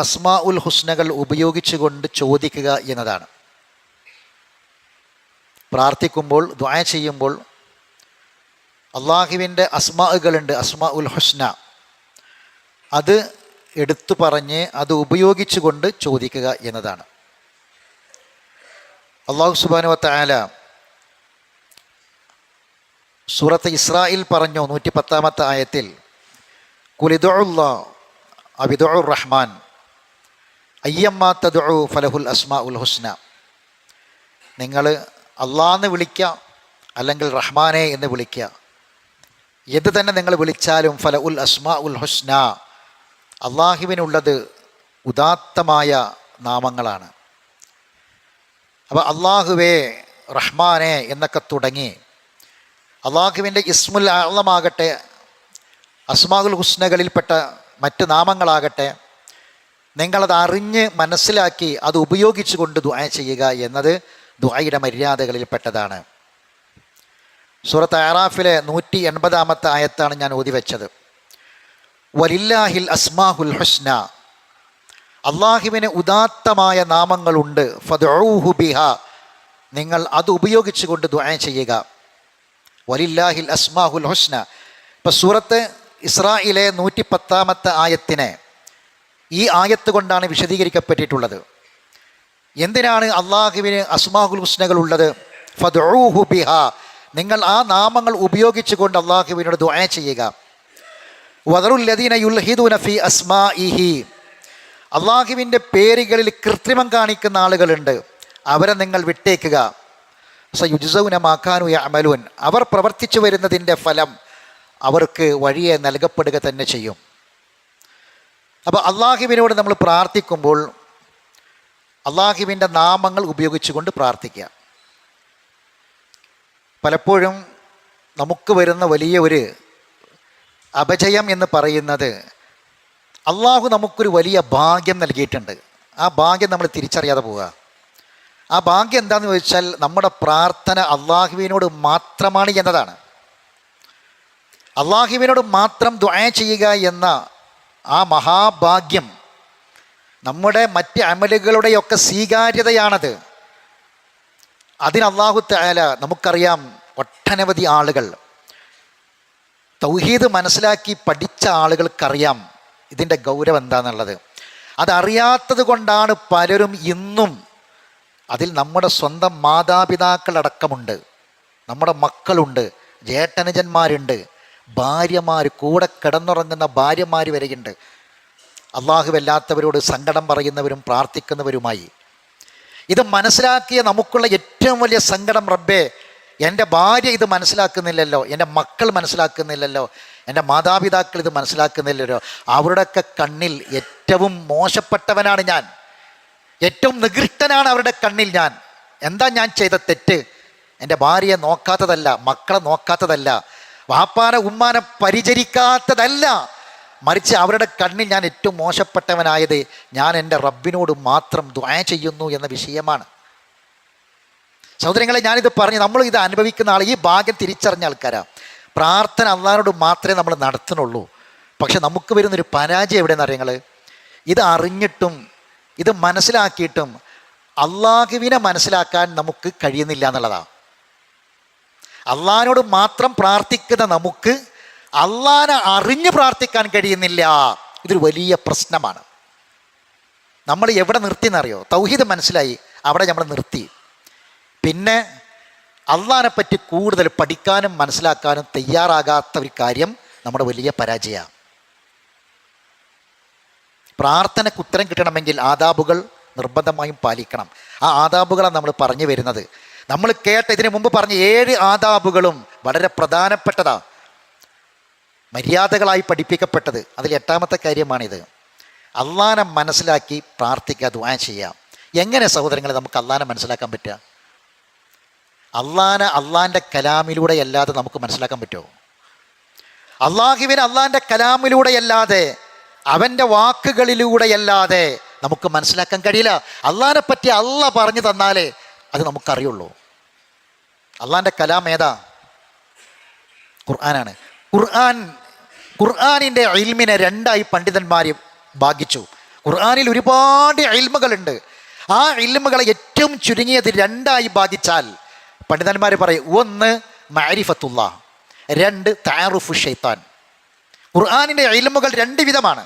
അസ്മാ ഉൽ ഹുസ്നകൾ ഉപയോഗിച്ചുകൊണ്ട് ചോദിക്കുക എന്നതാണ്. പ്രാർത്ഥിക്കുമ്പോൾ, ദുആ ചെയ്യുമ്പോൾ അള്ളാഹുവിൻ്റെ അസ്മാകളുണ്ട്, അസ്മാ ഉൽ ഹുസ്ന. അത് എടുത്തു പറഞ്ഞ് അത് ഉപയോഗിച്ചുകൊണ്ട് ചോദിക്കുക എന്നതാണ്. അല്ലാഹു സുബ്ഹാനഹു വ തആല സൂറത്ത് ഇസ്രായിൽ പറഞ്ഞു 110-ാമത്തെ ആയത്തിൽ, ഖുലിദുല്ലാഹ് അവിദുർ റഹ്മാൻ അയ്യമ്മാ തദ്ഉ ഫലഹുൽ അസ്മാഉൽ ഹുസ്ന. നിങ്ങൾ അള്ളാഹ്ന്ന് വിളിക്കുക, അല്ലെങ്കിൽ റഹ്മാനെ എന്ന് വിളിക്കുക. എന്ത് തന്നെ നിങ്ങൾ വിളിച്ചാലും ഫലഉൽ അസ്മാഉൽ ഹുസ്ന, അള്ളാഹുവിനുള്ളത് ഉദാത്തമായ നാമങ്ങളാണ്. അപ്പോൾ അള്ളാഹുവേ, റഹ്മാനെ എന്നൊക്കെ തുടങ്ങി അള്ളാഹുവിൻ്റെ ഇസ്മുൽ അഅ്ലമാകട്ടെ, അസ്മാഉൽ ഹുസ്നകളിൽപ്പെട്ട മറ്റ് നാമങ്ങളാകട്ടെ, നിങ്ങളത് അറിഞ്ഞ് മനസ്സിലാക്കി അത് ഉപയോഗിച്ചുകൊണ്ട് ദുആ ചെയ്യുക എന്നത് ദുആയുടെ മര്യാദകളിൽപ്പെട്ടതാണ്. സൂറത്ത് അറാഫിലെ 180-ാമത്തെ ആയത്താണ് ഞാൻ ഓതി വെച്ചത്. വലില്ലാഹിൽ അസ്മാഉൽ ഹുസ്ന, അള്ളാഹുവിന് ഉദാത്തമായ നാമങ്ങളുണ്ട്. ഫദ്ഉഹു ബിഹാ, നിങ്ങൾ അത് ഉപയോഗിച്ചുകൊണ്ട് ദുആ ചെയ്യുക. വലില്ലാഹിൽ അസ്മാഉൽ ഹുസ്ന. ഇപ്പോൾ സൂറത്ത് ഇസ്രായിലെ 110-ാമത്തെ ആയത്തിനെ ഈ ആയത്ത് കൊണ്ടാണ് വിശദീകരിക്കപ്പെട്ടിട്ടുള്ളത്. എന്തിനാണ് അള്ളാഹുവിന് അസ്മാഉൽ ഹുസ്നകൾ ഉള്ളത്? ഫദ്ഉഹു ബിഹാ, നിങ്ങൾ ആ നാമങ്ങൾ ഉപയോഗിച്ചുകൊണ്ട് അള്ളാഹുവിനോട് ദുആ ചെയ്യുക. വദറുൽ ലദീന യുൽഹിദൂന ഫീ അസ്മാഇഹി, അള്ളാഹുവിൻ്റെ പേരുകളിൽ കൃത്രിമം കാണിക്കുന്ന ആളുകളുണ്ട്, അവരെ നിങ്ങൾ വിട്ടേക്കുക. സയുജ്സൗന മാ കാനൂ യഅമലൂൻ, അവർ പ്രവർത്തിച്ചു വരുന്നതിൻ്റെ ഫലം അവർക്ക് വഴിയെ നൽകപ്പെടുക തന്നെ ചെയ്യും. അപ്പോൾ അള്ളാഹുവിനോട് നമ്മൾ പ്രാർത്ഥിക്കുമ്പോൾ അള്ളാഹുവിൻ്റെ നാമങ്ങൾ ഉപയോഗിച്ചുകൊണ്ട് പ്രാർത്ഥിക്കുക. പലപ്പോഴും നമുക്ക് വരുന്ന വലിയ ഒരു അപജയം എന്ന് പറയുന്നത്, അള്ളാഹു നമുക്കൊരു വലിയ ഭാഗ്യം നൽകിയിട്ടുണ്ട്, ആ ഭാഗ്യം നമ്മൾ തിരിച്ചറിയാതെ പോവുക. ആ ഭാഗ്യം എന്താണെന്ന് ചോദിച്ചാൽ നമ്മുടെ പ്രാർത്ഥന അള്ളാഹുവിനോട് മാത്രമാണ് എന്നതാണ്. അള്ളാഹുവിനോട് മാത്രം ദുആ ചെയ്യുക എന്ന ആ മഹാഭാഗ്യം നമ്മുടെ മറ്റ് അമലുകളുടെയൊക്കെ സ്വീകാര്യതയാണത്. അതിന് അല്ലാഹു തആല, നമുക്കറിയാം ഒട്ടനവധി ആളുകൾ തൗഹീദ് മനസ്സിലാക്കി പഠിച്ച ആളുകൾക്കറിയാം ഇതിൻ്റെ ഗൗരവം എന്താണെന്നുള്ളത്. അതറിയാത്തത് കൊണ്ടാണ് പലരും ഇന്നും അതിൽ നമ്മുടെ സ്വന്തം മാതാപിതാക്കളടക്കമുണ്ട്, നമ്മുടെ മക്കളുണ്ട്, ജേട്ടനുജന്മാരുണ്ട്, ഭാര്യമാർ, കൂടെ കിടന്നുറങ്ങുന്ന ഭാര്യമാർ വരെയുണ്ട്, അള്ളാഹുവല്ലാത്തവരോട് സങ്കടം പറയുന്നവരും പ്രാർത്ഥിക്കുന്നവരുമായി. ഇത് മനസ്സിലാക്കിയ നമുക്കുള്ള ഏറ്റവും വലിയ സങ്കടം, റബ്ബേ, എൻ്റെ ഭാര്യ ഇത് മനസ്സിലാക്കുന്നില്ലല്ലോ, എൻ്റെ മക്കൾ മനസ്സിലാക്കുന്നില്ലല്ലോ, എൻ്റെ മാതാപിതാക്കൾ ഇത് മനസ്സിലാക്കുന്നില്ലല്ലോ, അവരുടെയൊക്കെ കണ്ണിൽ ഏറ്റവും മോശപ്പെട്ടവനാണ് ഞാൻ, ഏറ്റവും നികൃഷ്ടനാണ് അവരുടെ കണ്ണിൽ ഞാൻ. എന്താ ഞാൻ ചെയ്ത തെറ്റ്? എൻ്റെ ഭാര്യയെ നോക്കാത്തതല്ല, മക്കളെ നോക്കാത്തതല്ല, വാപ്പാനെ ഉമ്മാനെ പരിചരിക്കാത്തതല്ല, മറിച്ച് അവരുടെ കണ്ണിൽ ഞാൻ ഏറ്റവും മോശപ്പെട്ടവനായത് ഞാൻ എൻ്റെ റബ്ബിനോട് മാത്രം ദുആ ചെയ്യുന്നു എന്ന വിഷയമാണ്. സഹോദരങ്ങളെ, ഞാനിത് പറഞ്ഞ് നമ്മൾ ഇത് അനുഭവിക്കുന്ന ആൾ, ഈ ഭാഗ്യം തിരിച്ചറിഞ്ഞ ആൾക്കാരാണ്. പ്രാർത്ഥന അള്ളാഹിനോട് മാത്രമേ നമ്മൾ നടത്തുന്നുള്ളൂ. പക്ഷെ നമുക്ക് വരുന്നൊരു പരാജയം എവിടെയെന്ന് അറിയങ്ങൾ, ഇത് അറിഞ്ഞിട്ടും ഇത് മനസ്സിലാക്കിയിട്ടും അള്ളാഹുവിനെ മനസ്സിലാക്കാൻ നമുക്ക് കഴിയുന്നില്ല എന്നുള്ളതാണ്. അള്ളാഹിനോട് മാത്രം പ്രാർത്ഥിക്കുന്ന നമുക്ക് അള്ളാഹിനെ അറിഞ്ഞ് പ്രാർത്ഥിക്കാൻ കഴിയുന്നില്ല. ഇതൊരു വലിയ പ്രശ്നമാണ്. നമ്മൾ എവിടെ നിർത്തിയെന്നറിയോ? തൗഹീദ് മനസ്സിലായി, അവിടെ നമ്മൾ നിർത്തി. പിന്നെ അള്ളാഹിനെ പറ്റി കൂടുതൽ പഠിക്കാനും മനസ്സിലാക്കാനും തയ്യാറാകാത്ത ഒരു കാര്യം നമ്മുടെ വലിയ പരാജയമാണ്. പ്രാർത്ഥനയ്ക്ക് ഉത്തരം കിട്ടണമെങ്കിൽ ആദാബുകൾ നിർബന്ധമായും പാലിക്കണം. ആ ആദാബുകളാണ് നമ്മൾ പറഞ്ഞു വരുന്നത്. നമ്മൾ കേട്ട ഇതിനു മുമ്പ് പറഞ്ഞ 7 ആദാബുകളും വളരെ പ്രധാനപ്പെട്ടതാണ്, മര്യാദകളായി പഠിപ്പിക്കപ്പെട്ടത്. അതിൽ 8ാമത്തെ കാര്യമാണിത്. അള്ളാഹിനെ മനസ്സിലാക്കി പ്രാർത്ഥിക്കുക, ദുആ ചെയ്യാം. എങ്ങനെ സഹോദരങ്ങളെ നമുക്ക് അള്ളാഹിനെ മനസ്സിലാക്കാൻ പറ്റുക? അള്ളാഹിൻ്റെ കലാമിലൂടെ അല്ലാതെ നമുക്ക് മനസ്സിലാക്കാൻ പറ്റുമോ? അള്ളാഹുവിനെ അള്ളാഹിൻ്റെ കലാമിലൂടെയല്ലാതെ, അവൻ്റെ വാക്കുകളിലൂടെയല്ലാതെ നമുക്ക് മനസ്സിലാക്കാൻ കഴിയില്ല. അള്ളാഹിനെ പറ്റി അള്ളാഹ് പറഞ്ഞു തന്നാലേ അത് നമുക്കറിയുള്ളൂ. അള്ളാഹിൻ്റെ കലാം ഏതാ? ഖുർആനാണ്. ഖുർആനിൻ്റെ ഇൽമിനെ 2ആയി പണ്ഡിതന്മാർ ഭാഗിച്ചു. ഖുർആനിൽ ഒരുപാട് ഇൽമുകളുണ്ട്. ആ ഇൽമുകളെ ഏറ്റവും ചുരുങ്ങിയത് രണ്ടായി ഭാഗിച്ചാൽ പണ്ഡിതന്മാർ പറയും, ഒന്ന് മഅരിഫത്തുള്ള, രണ്ട് തഅറുഫു ശൈത്താൻ. ഖുർആനിൻ്റെ ഇൽമുകൾ രണ്ട് വിധമാണ്.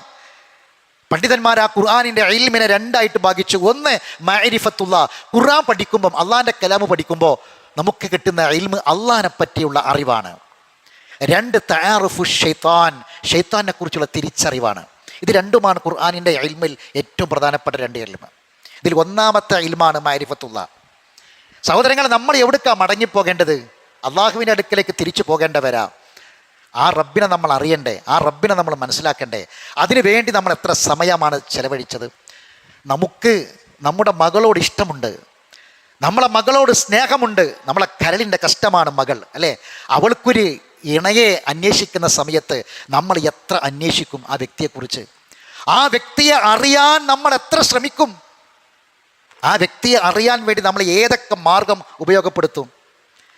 പണ്ഡിതന്മാർ ആ ഖുർആനിൻ്റെ ഇൽമിനെ രണ്ടായിട്ട് ഭാഗിച്ചു. ഒന്ന് മഅരിഫത്തുള്ള, ഖുർആൻ പഠിക്കുമ്പം, അള്ളാഹിൻ്റെ കലാമ് പഠിക്കുമ്പോൾ നമുക്ക് കിട്ടുന്ന ഇൽമ് അള്ളാഹിനെ പറ്റിയുള്ള അറിവാണ്. രണ്ട് തഅറുഫു ശൈത്താൻ, ശൈത്താനെ കുറിച്ചുള്ള തിരിച്ചറിവാണ്. ഇത് രണ്ടുമാണ് ഖുർആനിൻ്റെ ഇൽമിൽ ഏറ്റവും പ്രധാനപ്പെട്ട രണ്ട് ഇൽമ്. ഇതിൽ ഒന്നാമത്തെ ഇൽമാണ് മഅരിഫത്തുള്ള. സഹോദരങ്ങൾ, നമ്മൾ എവിടേക്കാണ് മടങ്ങിപ്പോകേണ്ടത്? അള്ളാഹുവിൻ്റെ അടുക്കലേക്ക് തിരിച്ചു പോകേണ്ടവരാ. ആ റബ്ബിനെ നമ്മൾ അറിയണ്ടേ, ആ റബ്ബിനെ നമ്മൾ മനസ്സിലാക്കണ്ടേ. അതിനു വേണ്ടി നമ്മൾ എത്ര സമയമാണ് ചെലവഴിച്ചത്? നമുക്ക് നമ്മുടെ മകളോട് ഇഷ്ടമുണ്ട്, നമ്മളെ മകളോട് സ്നേഹമുണ്ട്, നമ്മളെ കരളിൻ്റെ കഷ്ടമാണ് മകൾ, അല്ലേ? അവൾക്കൊരു ഇണയെ അന്വേഷിക്കുന്ന സമയത്ത് നമ്മൾ എത്ര അന്വേഷിക്കും ആ വ്യക്തിയെക്കുറിച്ച്? ആ വ്യക്തിയെ അറിയാൻ നമ്മൾ എത്ര ശ്രമിക്കും? ആ വ്യക്തിയെ അറിയാൻ വേണ്ടി നമ്മൾ ഏതൊക്കെ മാർഗം ഉപയോഗപ്പെടുത്തും?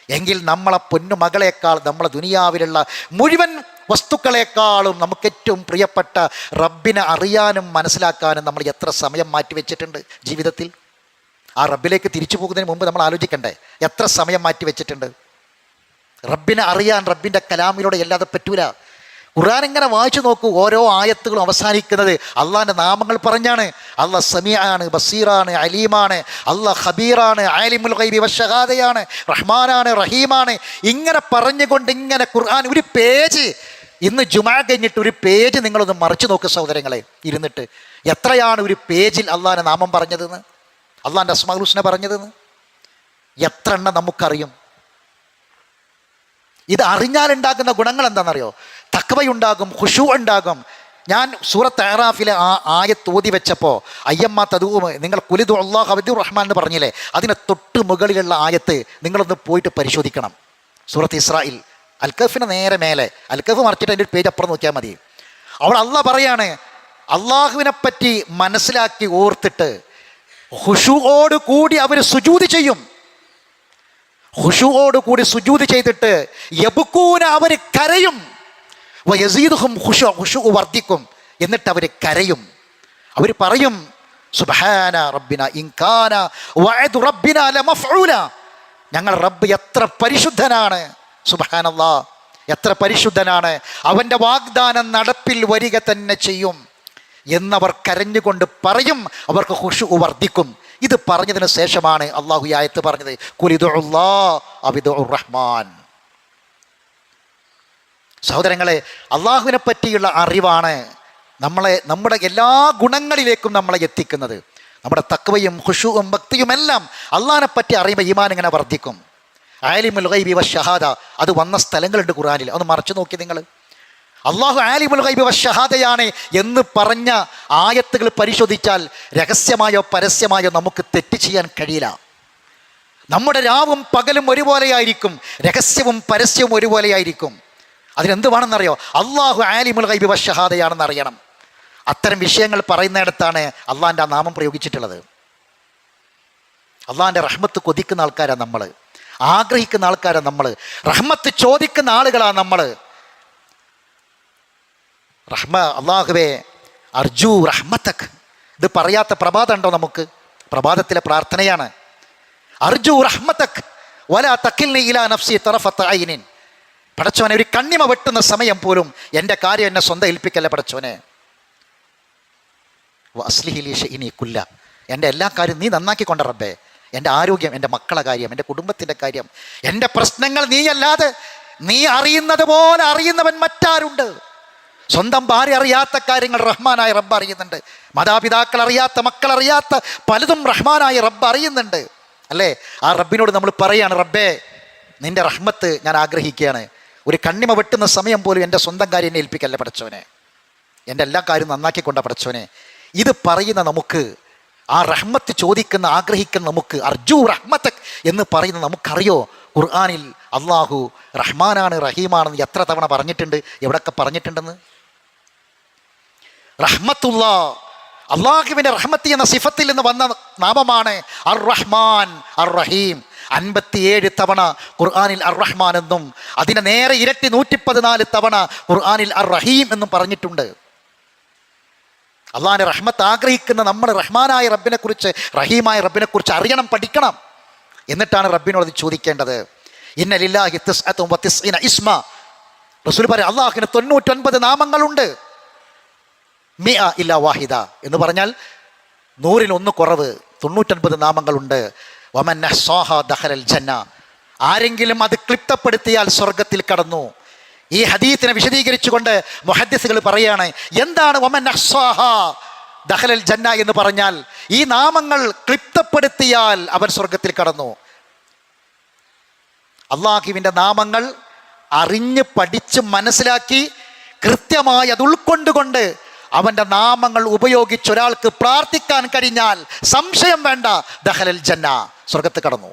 എങ്കിൽ നമ്മളെ പൊന്നു മകളേക്കാൾ, നമ്മളെ ദുനിയാവിലുള്ള മുഴുവൻ വസ്തുക്കളെക്കാളും നമുക്ക് ഏറ്റവും പ്രിയപ്പെട്ട റബ്ബിനെ അറിയാനും മനസ്സിലാക്കാനും നമ്മൾ എത്ര സമയം മാറ്റിവെച്ചിട്ടുണ്ട് ജീവിതത്തിൽ? ആ റബ്ബിലേക്ക് തിരിച്ചു പോകുന്നതിന് മുമ്പ് നമ്മൾ ആലോചിക്കണ്ടേ എത്ര സമയം മാറ്റി വെച്ചിട്ടുണ്ട്? റബ്ബിനെ അറിയാൻ റബ്ബിൻ്റെ കലാമിലൂടെ അല്ലാതെ പറ്റൂല. ഖുർആൻ ഇങ്ങനെ വായിച്ചു നോക്കൂ, ഓരോ ആയത്തുകളും അവസാനിക്കുന്നത് അള്ളാഹിൻ്റെ നാമങ്ങൾ പറഞ്ഞാണ്. അള്ളാഹ് സമീആണ്, ബസീറാണ്, അലീമാണ്, അള്ളാഹ് ഖബീറാണ്, ആലിമുൽ ഗൈബി വശഹാദയാണ്, റഹ്മാനാണ്, റഹീമാണ്. ഇങ്ങനെ പറഞ്ഞുകൊണ്ട് ഇങ്ങനെ ഖുർആൻ ഒരു പേജ്, ഇന്ന് ജുമാ കഴിഞ്ഞിട്ട് ഒരു പേജ് നിങ്ങളൊന്ന് മറിച്ച് നോക്ക് സഹോദരങ്ങളെ, ഇരുന്നിട്ട് എത്രയാണ് ഒരു പേജിൽ അള്ളാഹിൻ്റെ നാമം പറഞ്ഞതെന്ന്, അള്ളാഹിൻ്റെ അസ്മാഉൽ ഹുസ്ന പറഞ്ഞതെന്ന് എത്ര എണ്ണം നമുക്കറിയും? ഇത് അറിഞ്ഞാലുണ്ടാകുന്ന ഗുണങ്ങൾ എന്താണെന്നറിയോ? തഖ്വയുണ്ടാകും, ഖുശൂ ഉണ്ടാകും. ഞാൻ സൂറത്ത് അറാഫിലെ ആ ആയത്ത് ഓതി വെച്ചപ്പോൾ അയ്യമ്മ തദൂമ്, നിങ്ങൾ കുലിദു അല്ലാഹു അബ്ദുർ റഹ്മാൻ എന്ന് പറഞ്ഞില്ലേ, അതിനെ തൊട്ട് മുകളിലുള്ള ആയത്ത് നിങ്ങളൊന്ന് പോയിട്ട് പരിശോധിക്കണം. സൂറത്ത് ഇസ്രായിൽ അൽക്കഫിന് നേരെ മേലെ, അൽക്കഫ് മറിച്ചിട്ട് അതിൻ്റെ പേജ് അപ്പുറം നോക്കിയാൽ മതി. അവിടെ അള്ളാഹ് പറയാണ്, അള്ളാഹുവിനെ പറ്റി മനസ്സിലാക്കി ഓർത്തിട്ട് ഖുശൂഓട് കൂടി അവർ സുജൂദ് ചെയ്യും. ഖുശൂഓട് കൂടി സുജൂദ് ചെയ്തിട്ട് യബ്കൂന, അവർ കരയും. വയസീദുഹും ഖുശൂ, ഖുശൂ വർദ്ധിക്കും. എന്നിട്ട് അവർ കരയും. അവർ പറയും, സുബ്ഹാന റബ്ബിന ഇൻ കാന വഅദു റബ്ബിന ലമഫ്ഊല, ഞങ്ങൾ റബ്ബ് എത്ര പരിശുദ്ധനാണ്, സുബ്ഹാനല്ലാഹ് എത്ര പരിശുദ്ധനാണ്, അവൻ്റെ വാഗ്ദാനം നടപ്പിൽ വരിക തന്നെ ചെയ്യും എന്നവർ കരഞ്ഞുകൊണ്ട് പറയും. അവർക്ക് ഖുശൂ വർദ്ധിക്കും. ഇത് പറഞ്ഞതിന് ശേഷമാണ് അള്ളാഹു ഈ ആയത്ത് പറഞ്ഞത്, കുലിദുല്ലാഹ് അവിദുർ റഹ്മാൻ. സഹോദരങ്ങളെ, അള്ളാഹുവിനെ പറ്റിയുള്ള അറിവാണ് നമ്മുടെ എല്ലാ ഗുണങ്ങളിലേക്കും നമ്മളെ എത്തിക്കുന്നത്. നമ്മുടെ തഖ്വയും ഖുശൂഉം ഭക്തിയും എല്ലാം അള്ളാഹിനെ പറ്റി അറിയുമ്പോൾ ഈമാൻ ഇങ്ങനെ വർദ്ധിക്കും. ആലിമുൽ ഗൈബി വശഹാദ, അത് വന്ന സ്ഥലങ്ങളുണ്ട് ഖുർആനിൽ, ഒന്ന് മറിച്ചു നോക്കി നിങ്ങൾ. അള്ളാഹു ആലിമുൽ ഗൈബി വശഹാദയാണ് എന്ന് പറഞ്ഞ ആയത്തുകൾ പരിശോധിച്ചാൽ രഹസ്യമായോ പരസ്യമായോ നമുക്ക് തെറ്റ് ചെയ്യാൻ കഴിയില്ല. നമ്മുടെ രാവും പകലും ഒരുപോലെയായിരിക്കും, രഹസ്യവും പരസ്യവും ഒരുപോലെയായിരിക്കും. അതിനെന്ത് വേണമെന്നറിയോ? അള്ളാഹു ആലിമുൽ ഗൈബി വശഹാദയാണെന്ന് അറിയണം. അത്തരം വിഷയങ്ങൾ പറയുന്നിടത്താണ് അള്ളാഹിൻ്റെ ആ നാമം പ്രയോഗിച്ചിട്ടുള്ളത്. അള്ളാഹിൻ്റെ റഹ്മത്ത് കൊതിക്കുന്ന ആൾക്കാരാണ് നമ്മൾ, ആഗ്രഹിക്കുന്ന ആൾക്കാരാണ് നമ്മൾ, റഹ്മത്ത് ചോദിക്കുന്ന ആളുകളാണ് നമ്മൾ. അള്ളാഹുവേ അർജു റഹ്മത്തക്, ഇത് പറയാത്ത പ്രഭാതം ഉണ്ടോ നമുക്ക്? പ്രഭാതത്തിലെ പ്രാർത്ഥനയാണ്, അർജു റഹ്മത്തക് വലാ തഖിൽനി ഇലാ നഫ്സി തറഫത ഐനിൻ. പടച്ചോനെ, ഒരു കണ്ണിമ വെട്ടുന്ന സമയം പോലും എൻ്റെ കാര്യം എന്നെ സ്വന്തം ഏൽപ്പിക്കല്ലേ പടച്ചോനെ. വഅസ്ലിഹി ലി ശൈഇനി കുല്ല, എൻ്റെ എല്ലാ കാര്യം നീ നന്നാക്കിക്കൊണ്ട റബ്ബേ. എൻ്റെ ആരോഗ്യം, എൻ്റെ മക്കളെ കാര്യം, എൻ്റെ കുടുംബത്തിൻ്റെ കാര്യം, എൻ്റെ പ്രശ്നങ്ങൾ നീയല്ലാതെ, നീ അറിയുന്നത് പോലെ അറിയുന്നവൻ മറ്റാരുണ്ട്? സ്വന്തം ഭാര്യ അറിയാത്ത കാര്യങ്ങൾ റഹ്മാനായ റബ്ബ് അറിയുന്നുണ്ട്. മാതാപിതാക്കൾ അറിയാത്ത, മക്കൾ അറിയാത്ത പലതും റഹ്മാനായ റബ്ബ് അറിയുന്നുണ്ട്, അല്ലേ? ആ റബ്ബിനോട് നമ്മൾ പറയാണ്, റബ്ബേ നിൻ്റെ റഹ്മത്ത് ഞാൻ ആഗ്രഹിക്കുകയാണ്. ഒരു കണ്ണിമ വെട്ടുന്ന സമയം പോലും എൻ്റെ സ്വന്തം കാര്യം എന്നെ ഏൽപ്പിക്കല്ലേ പടച്ചോനെ, എൻ്റെ എല്ലാ കാര്യവും നന്നാക്കിക്കൊണ്ട പടച്ചോനെ. ഇത് പറയുന്ന നമുക്ക്, ആ റഹ്മത്ത് ചോദിക്കുന്ന ആഗ്രഹിക്കുന്ന നമുക്ക്, അർജു റഹ്മത്തക് എന്ന് പറയുന്ന നമുക്കറിയോ ഖുർആനിൽ അള്ളാഹു റഹ്മാനാണ് റഹീമാണെന്ന് എത്ര തവണ പറഞ്ഞിട്ടുണ്ട്, എവിടെയൊക്കെ പറഞ്ഞിട്ടുണ്ടെന്ന്? റഹ്മത്തുള്ള, അള്ളാഹുവിൻ്റെ റഹ്മത്ത് എന്ന സിഫത്തിൽ നിന്ന് വന്ന നാമമാണ് അർ റഹ്മാൻ അർ റഹീം. 57 തവണ ഖുർആനിൽ അർ റഹ്മാൻ എന്നും അതിനെ നേരെ ഇരട്ടി 114 തവണ ഖുർആനിൽ അർ റഹീം എന്നും പറഞ്ഞിട്ടുണ്ട്. അള്ളാഹിൻ്റെ റഹ്മത്ത് ആഗ്രഹിക്കുന്ന നമ്മൾ റഹ്മാനായ റബ്ബിനെക്കുറിച്ച്, റഹീമായ റബ്ബിനെക്കുറിച്ച് അറിയണം, പഠിക്കണം. എന്നിട്ടാണ് റബ്ബിനോട് ചോദിക്കേണ്ടത്. ഇന്ന ലില്ലാഹി തിസ്അത്തും വതിസ്ഇന ഇസ്മ. റസൂൽ പറയും അള്ളാഹുവിന് 99 നാമങ്ങളുണ്ട്. മിഅ ഇല്ലാ വാഹിദ എന്ന് പറഞ്ഞാൽ 100-ൽ 1 കുറവ്, 99 നാമങ്ങളുണ്ട്. വമൻ അഹ്സാഹാ ദഖലൽ ജന്ന. ആരെങ്കിലും അത് ക്ലിപ്തപ്പെടുത്തിയാൽ സ്വർഗത്തിൽ കടന്നു. ഈ ഹദീസിനെ വിശദീകരിച്ചുകൊണ്ട് മുഹദ്ദിസുകൾ പറയാണ്, എന്താണ് വമൻ അഹ്സാഹാ ദഖലൽ ജന്ന എന്ന് പറഞ്ഞാൽ, ഈ നാമങ്ങൾ ക്ലിപ്തപ്പെടുത്തിയാൽ അവൻ സ്വർഗത്തിൽ കടന്നു. അള്ളാഹുവിൻ്റെ നാമങ്ങൾ അറിഞ്ഞ് പഠിച്ച് മനസ്സിലാക്കി കൃത്യമായി അത് ഉൾക്കൊണ്ടുകൊണ്ട് അവൻ്റെ നാമങ്ങൾ ഉപയോഗിച്ച് ഒരാൾക്ക് പ്രാർത്ഥിക്കാൻ കഴിഞ്ഞാൽ സംശയം വേണ്ട, ദഖലൽ ജന്ന, സ്വർഗത്ത് കടന്നു.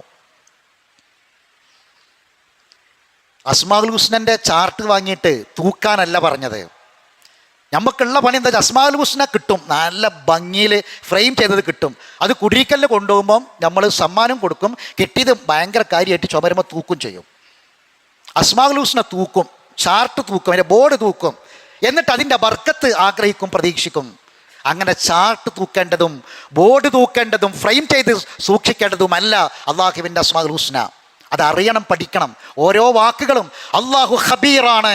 അസ്മാഉൽ ഹുസ്നൻ്റെ ചാർട്ട് വാങ്ങിയിട്ട് തൂക്കാനല്ല പറഞ്ഞത്. നമുക്കുള്ള പണി എന്താ വെച്ചാൽ അസ്മാഉൽ ഹുസ്ന കിട്ടും, നല്ല ഭംഗിയിൽ ഫ്രെയിം ചെയ്തത് കിട്ടും. അത് കുടിക്കലിൽ കൊണ്ടുപോകുമ്പം നമ്മൾ സമ്മാനം കൊടുക്കും, കിട്ടിയത് ഭയങ്കര കാര്യമായിട്ട് ചുമരുമ്പോൾ തൂക്കും ചെയ്യും. അസ്മാഉൽ ഹുസ്ന തൂക്കും, ചാർട്ട് തൂക്കും, അതിൻ്റെ ബോർഡ് തൂക്കും. എന്നിട്ട് അതിൻ്റെ ബർക്കത്ത് ആഗ്രഹിക്കും, പ്രതീക്ഷിക്കും. അങ്ങനെ ചാർട്ട് തൂക്കേണ്ടതും ബോർഡ് തൂക്കേണ്ടതും ഫ്രെയിം ചെയ്ത് സൂക്ഷിക്കേണ്ടതുമല്ല അള്ളാഹുവിൻ്റെ അസ്മാഉൽ ഹുസ്ന. അതറിയണം, പഠിക്കണം. ഓരോ വാക്കുകളും അള്ളാഹു ഖബീറാണ്,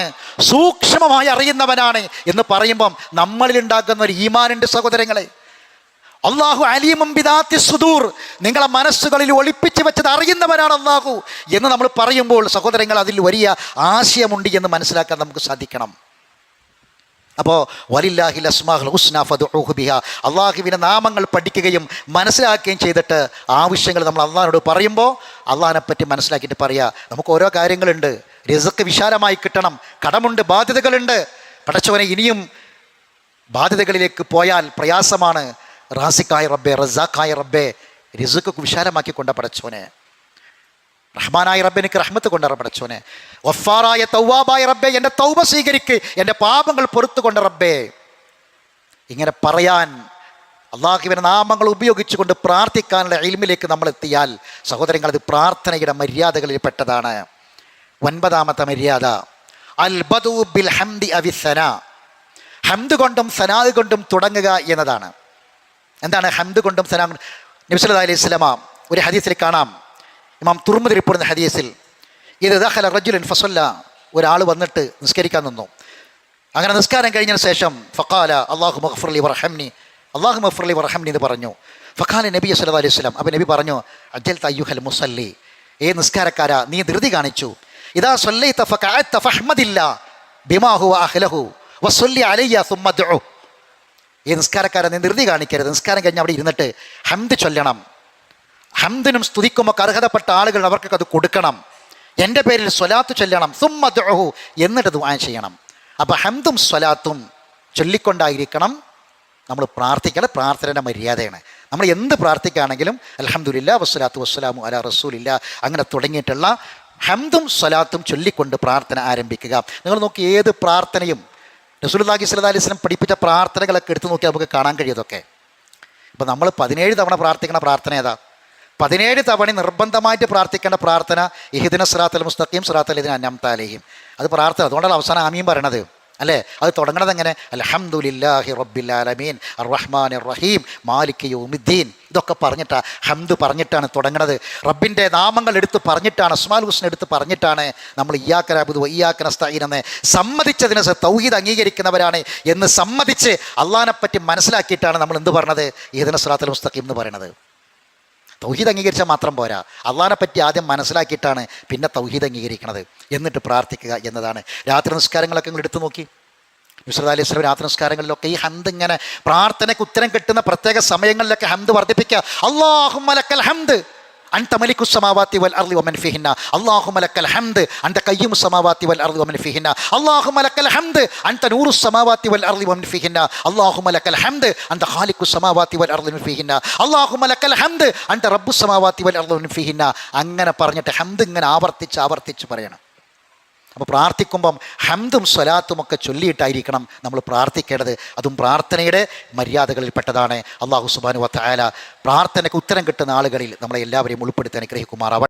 സൂക്ഷ്മമായി അറിയുന്നവനാണ് എന്ന് പറയുമ്പം നമ്മളിൽ ഉണ്ടാകുന്ന ഒരു ഈമാനുണ്ട് സഹോദരങ്ങളെ. അള്ളാഹു അലീമും ബിദാത്തി സുദൂർ, നിങ്ങളെ മനസ്സുകളിൽ ഒളിപ്പിച്ച് വെച്ചത് അറിയുന്നവനാണ് അള്ളാഹു എന്ന് നമ്മൾ പറയുമ്പോൾ സഹോദരങ്ങൾ അതിൽ വലിയ ആശയമുണ്ട് എന്ന് മനസ്സിലാക്കാൻ നമുക്ക് സാധിക്കണം. അപ്പോൾ വലില്ലാഹിൽ അസ്മാഉൽ ഹുസ്ന ഫദ്ഉഹു ബിഹാ, അള്ളാഹുവിൻ്റെ നാമങ്ങൾ പഠിക്കുകയും മനസ്സിലാക്കുകയും ചെയ്തിട്ട് ആവശ്യങ്ങൾ നമ്മൾ അള്ളാഹിനോട് പറയുമ്പോൾ അള്ളാഹിനെ പറ്റി മനസ്സിലാക്കിയിട്ട് പറയുക. നമുക്ക് ഓരോ കാര്യങ്ങളുണ്ട്, റിസ്ക് വിശാലമായി കിട്ടണം, കടമുണ്ട്, ബാധ്യതകളുണ്ട്. പടച്ചവനെ ഇനിയും ബാധ്യതകളിലേക്ക് പോയാൽ പ്രയാസമാണ്. റാസിക്കായ റബ്ബേ, റസാഖായ റബ്ബേ, റിസ്ക് വിശാലമാക്കി കൊണ്ട പടച്ചവനെ, റഹ്മാനായ റബ്ബെ എനിക്ക് റഹ്മത്ത് കൊണ്ട പടച്ചോനെ, വഫാറായ തൗവാബായ റബ്ബെ എൻ്റെ തൗബ സ്വീകരിക്ക്, എൻ്റെ പാപങ്ങൾ പൊറുത്തു കൊണ്ട റബ്ബേ. ഇങ്ങനെ പറയാൻ അള്ളാഹുവിൻ്റെ നാമങ്ങൾ ഉപയോഗിച്ചുകൊണ്ട് പ്രാർത്ഥിക്കാനുള്ള ഇൽമിലേക്ക് നമ്മൾ എത്തിയാൽ സഹോദരങ്ങൾ, അത് പ്രാർത്ഥനയുടെ മര്യാദകളിൽ പെട്ടതാണ്. 9ാമത്തെ മര്യാദ അൽ ബദു ബിൽ ഹംദി അവി സനാ, ഹംദ് കൊണ്ടും സനാ കൊണ്ടും തുടങ്ങുക എന്നതാണ്. എന്താണ് ഹംദ് കൊണ്ടും സനാ? നബി സല്ലല്ലാഹു അലൈഹി വസല്ലമ ഒരു ഹദീസിൽ കാണാം, ഇമാം തുർമുദി റിപ്പോർട്ട് ചെയ്യുന്ന ഹദീസിൽ, ഇത് ദഖല റജുലുൻ ഫസല്ല, ഒരാൾ വന്നിട്ട് നിസ്കരിക്കാൻ നിന്നു. അങ്ങനെ നിസ്കാരം കഴിഞ്ഞതിന് ശേഷം ഫഖാല അല്ലാഹു മഗ്ഫിർലി വർഹംനി, അല്ലാഹു മഗ്ഫിർലി വർഹംനി എന്ന് പറഞ്ഞു. ഫഖാല നബി സല്ലല്ലാഹു അലൈഹി വസല്ലം, അപ്പോൾ നബി പറഞ്ഞു, അജ്ജൽത അയ്യുഹൽ മുസല്ലി, നിസ്കാരക്കാരാ നീ ധൃതി കാണിച്ചു. ഇദാ സല്ലൈത ഫഖഅത ഫഹ്മദില്ലാ ബിമാ ഹുവ അഹ്ലഹു വസല്ലി അലയ്യ സുമ്മ ദഉ. നിസ്കാരക്കാരാ നീ ധൃതി കാണിക്കരുത്, നിസ്കാരം കഴിഞ്ഞ് അവിടെ ഇരുന്നിട്ട് ഹംദ് ചൊല്ലണം. ഹംദിനും സ്തുതിക്കുമൊക്കെ അർഹതപ്പെട്ട ആളുകൾ അവർക്കൊക്കെ അത് കൊടുക്കണം. എൻ്റെ പേരിൽ സ്വലാത്ത് ചൊല്ലണം, സുമ്മ ദുഉ, എന്നിട്ട് ദുആ ചെയ്യണം. അപ്പോൾ ഹംദും സ്വലാത്തും ചൊല്ലിക്കൊണ്ടായിരിക്കണം നമ്മൾ പ്രാർത്ഥിക്കണം. പ്രാർത്ഥനയുടെ മര്യാദയാണ്. നമ്മൾ എന്ത് പ്രാർത്ഥിക്കുകയാണെങ്കിലും അൽഹംദുലില്ലാ വസ്സലാത്തു വസ്സലാമു അലാ റസൂലില്ലാ അങ്ങനെ തുടങ്ങിയിട്ടുള്ള ഹംദും സ്വലാത്തും ചൊല്ലിക്കൊണ്ട് പ്രാർത്ഥന ആരംഭിക്കുക. നിങ്ങൾ നോക്കി, ഏത് പ്രാർത്ഥനയും റസൂലുള്ളാഹി സ്വല്ലല്ലാഹി അലൈഹി വസല്ലം പഠിപ്പിച്ച പ്രാർത്ഥനകളൊക്കെ എടുത്തു നോക്കിയാൽ നമുക്ക് കാണാൻ കഴിയുമതൊക്കെ. ഇപ്പോൾ നമ്മൾ 17 തവണ പ്രാർത്ഥിക്കുന്ന പ്രാർത്ഥന ഏതാ? 17 തവണ നിർബന്ധമായിട്ട് പ്രാർത്ഥിക്കേണ്ട പ്രാർത്ഥന ഇഹ്ദിന സിറാത്തൽ മുസ്തഖീം സിറാത്തൽ ലദീന അൻഅംത അലൈഹിം. അത് പ്രാർത്ഥന, അതുകൊണ്ടാണ് അവസാനം ആമീൻ പറയണത് അല്ലേ? അത് തുടങ്ങണത് എങ്ങനെ? അൽഹംദുലില്ലാഹി റബ്ബിൽ ആലമീൻ അർറഹ്മാനിർ റഹീം മാലികി യൗമിദ്ദീൻ. ഇതൊക്കെ പറഞ്ഞിട്ടാണ്, ഹംദ് പറഞ്ഞിട്ടാണ് തുടങ്ങണത്. റബ്ബിൻ്റെ നാമങ്ങൾ എടുത്ത് പറഞ്ഞിട്ടാണ്, അസ്മാഉൽ ഹുസ്ന എടുത്ത് പറഞ്ഞിട്ടാണ് നമ്മൾ ഇയ്യാക നഅ്ബുദു വ ഇയ്യാക നസ്തഈൻ എന്ന് സമ്മതിച്ചതിന് തൗഹീദ് അംഗീകരിക്കുന്നവരാണ് എന്ന് സമ്മതിച്ച് അള്ളാഹിനെ പറ്റി മനസ്സിലാക്കിയിട്ടാണ് നമ്മൾ എന്ത് പറഞ്ഞത്? ഇഹ്ദിന സിറാത്തൽ മുസ്തഖീം എന്ന് പറയുന്നത്. തൗഹീദ് അംഗീകരിച്ചാൽ മാത്രം പോരാ, അള്ളാഹിനെ പറ്റി ആദ്യം മനസ്സിലാക്കിയിട്ടാണ് പിന്നെ തൗഹീദ് അംഗീകരിക്കുന്നത്, എന്നിട്ട് പ്രാർത്ഥിക്കുക എന്നതാണ്. രാത്രി നിസ്കാരങ്ങളൊക്കെ നിങ്ങൾ എടുത്തു നോക്കി, നബി സല്ലല്ലാഹു അലൈഹി വസല്ലം രാത്രി നിസ്കാരങ്ങളിലൊക്കെ ഈ ഹംദ് ഇങ്ങനെ പ്രാർത്ഥനയ്ക്ക് ഉത്തരം കിട്ടുന്ന പ്രത്യേക സമയങ്ങളിലൊക്കെ ഹംദ് വർദ്ധിപ്പിക്കുക. അല്ലാഹുമ്മ ലക്കൽ ഹംദ് അൻത മലിക്കുസ് സമാവാതി വൽ അർളി വമൻ ഫീഹിന്ന, അല്ലാഹുമ്മ ലക്കൽ ഹംദ് അൻത ഖയ്യിമുസ് സമാവാതി വൽ അർളി വമൻ ഫീഹിന്ന, അല്ലാഹുമ്മ ലക്കൽ ഹംദ് അൻത നൂറുസ് സമാവാതി വൽ അർളി വമൻ ഫീഹിന്ന, അല്ലാഹുമ്മ ലക്കൽ ഹംദ് അൻത ഖാലിഖുസ് സമാവാതി വൽ അർളി വമൻ ഫീഹിന്ന, അല്ലാഹുമ്മ ലക്കൽ ഹംദ് അൻത റബ്ബുസ് സമാവാതി വൽ അർളി വമൻ ഫീഹിന്ന. അങ്ങനെ പറഞ്ഞിട്ട് ഹംദ് ഇങ്ങനെ ആവർത്തിച്ച് പറയണം. അപ്പോൾ പ്രാർത്ഥിക്കുമ്പം ഹംദും സ്വലാത്തും ഒക്കെ ചൊല്ലിയിട്ടായിരിക്കണം നമ്മൾ പ്രാർത്ഥിക്കേണ്ടത്. അതും പ്രാർത്ഥനയുടെ മര്യാദകളിൽ പെട്ടതാണ്. അല്ലാഹു സുബ്ഹാനഹു വ തആല പ്രാർത്ഥനയ്ക്ക് ഉത്തരം കിട്ടുന്ന ആളുകളിൽ നമ്മളെ എല്ലാവരെയും ഉൾപ്പെടുത്താൻ അനുഗ്രഹിക്കുമാറാവട്ടെ.